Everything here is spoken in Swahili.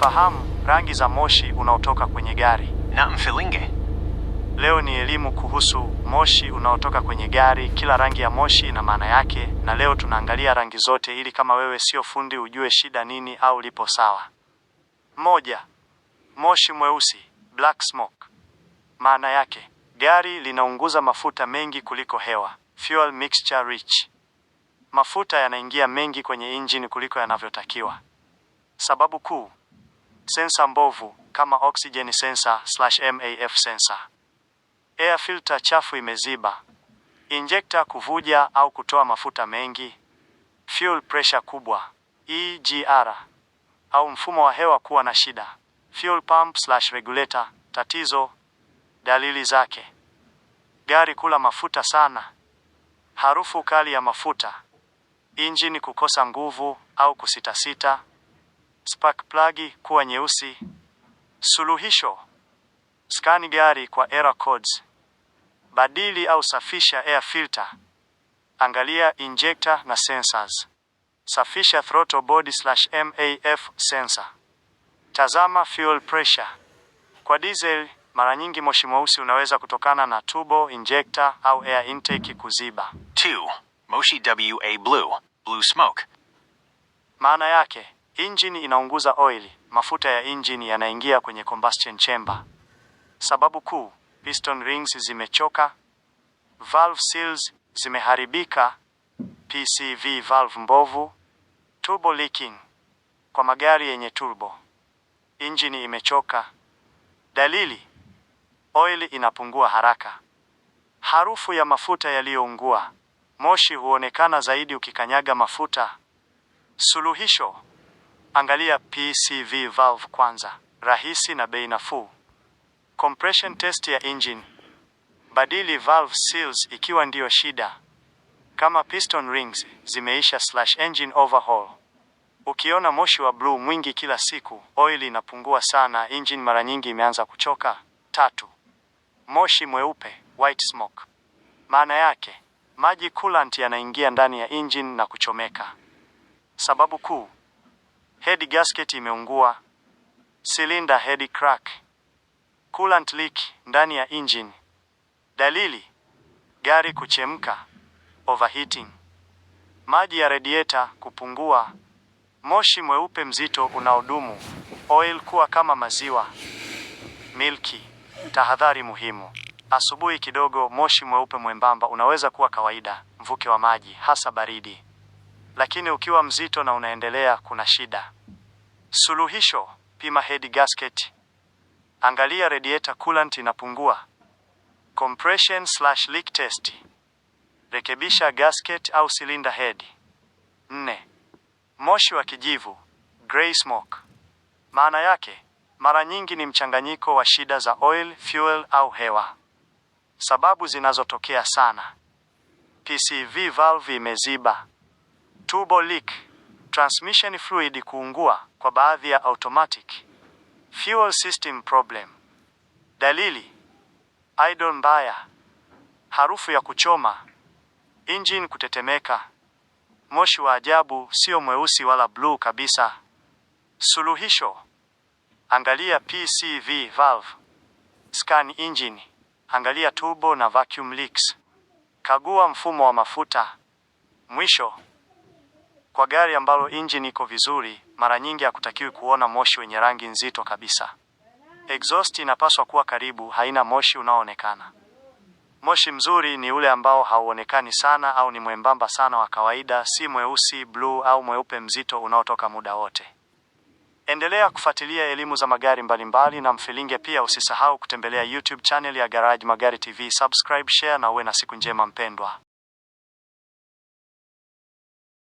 Fahamu rangi za moshi unaotoka kwenye gari. Na mfilinge. Leo ni elimu kuhusu moshi unaotoka kwenye gari. Kila rangi ya moshi ina maana yake, na leo tunaangalia rangi zote ili kama wewe sio fundi ujue shida nini au lipo sawa. Moja, moshi mweusi, black smoke. Maana yake, gari linaunguza mafuta mengi kuliko hewa, fuel mixture rich. Mafuta yanaingia mengi kwenye engine kuliko yanavyotakiwa. Sababu kuu, sensa mbovu kama oxygen sensor/MAF sensor. Air filter chafu imeziba. Injector kuvuja au kutoa mafuta mengi. Fuel pressure kubwa, EGR, au mfumo wa hewa kuwa na shida. Fuel pump/regulator, tatizo. Dalili zake: gari kula mafuta sana, harufu kali ya mafuta, engine kukosa nguvu au kusitasita, spark plug kuwa nyeusi. Suluhisho: skani gari kwa error codes, badili au safisha air filter, angalia injector na sensors, safisha throttle body/MAF sensor, tazama fuel pressure. Kwa diesel, mara nyingi moshi mweusi unaweza kutokana na turbo, injector au air intake kuziba. 2. Moshi wa blue smoke. Maana yake, engine inaunguza oil, mafuta ya engine yanaingia kwenye combustion chamber. Sababu kuu, piston rings zimechoka, valve seals zimeharibika, PCV valve mbovu, turbo leaking kwa magari yenye turbo. Engine imechoka. Dalili: oil inapungua haraka, harufu ya mafuta yaliyoungua, moshi huonekana zaidi ukikanyaga mafuta. Suluhisho: angalia PCV valve kwanza, rahisi na bei nafuu. Compression test ya engine, badili valve seals ikiwa ndiyo shida. Kama piston rings zimeisha/engine overhaul. Ukiona moshi wa blue mwingi kila siku, oil inapungua sana, engine mara nyingi imeanza kuchoka. 3. Moshi mweupe, white smoke. Maana yake, maji coolant yanaingia ndani ya engine na kuchomeka. Sababu kuu, head gasket imeungua, cylinder head crack, coolant leak ndani ya engine. Dalili: gari kuchemka, overheating, maji ya radiator kupungua, moshi mweupe mzito unaodumu, oil kuwa kama maziwa, milky. Tahadhari muhimu: asubuhi kidogo moshi mweupe mwembamba unaweza kuwa kawaida, mvuke wa maji hasa baridi. Lakini ukiwa mzito na unaendelea, kuna shida. Suluhisho: pima head gasket, angalia radiator coolant inapungua. Compression/leak test, rekebisha gasket au cylinder head. 4. Moshi wa kijivu, gray smoke. Maana yake, mara nyingi ni mchanganyiko wa shida za oil, fuel au hewa. Sababu zinazotokea sana: PCV valve imeziba, turbo leak, transmission fluid kuungua kwa baadhi ya automatic, fuel system problem. Dalili: idle mbaya, harufu ya kuchoma, engine kutetemeka, moshi wa ajabu, sio mweusi wala blue kabisa. Suluhisho: angalia PCV valve, scan engine, angalia turbo na vacuum leaks, kagua mfumo wa mafuta. Mwisho, kwa gari ambalo engine iko vizuri, mara nyingi hakutakiwi kuona moshi wenye rangi nzito kabisa. Exhaust inapaswa kuwa karibu, haina moshi unaoonekana. Moshi mzuri ni ule ambao hauonekani sana au ni mwembamba sana wa kawaida, si mweusi, blue au mweupe mzito unaotoka muda wote. Endelea kufuatilia elimu za magari mbalimbali na mfilinge. Pia usisahau kutembelea YouTube channel ya Garage Magari TV. Subscribe, share na uwe na siku njema mpendwa.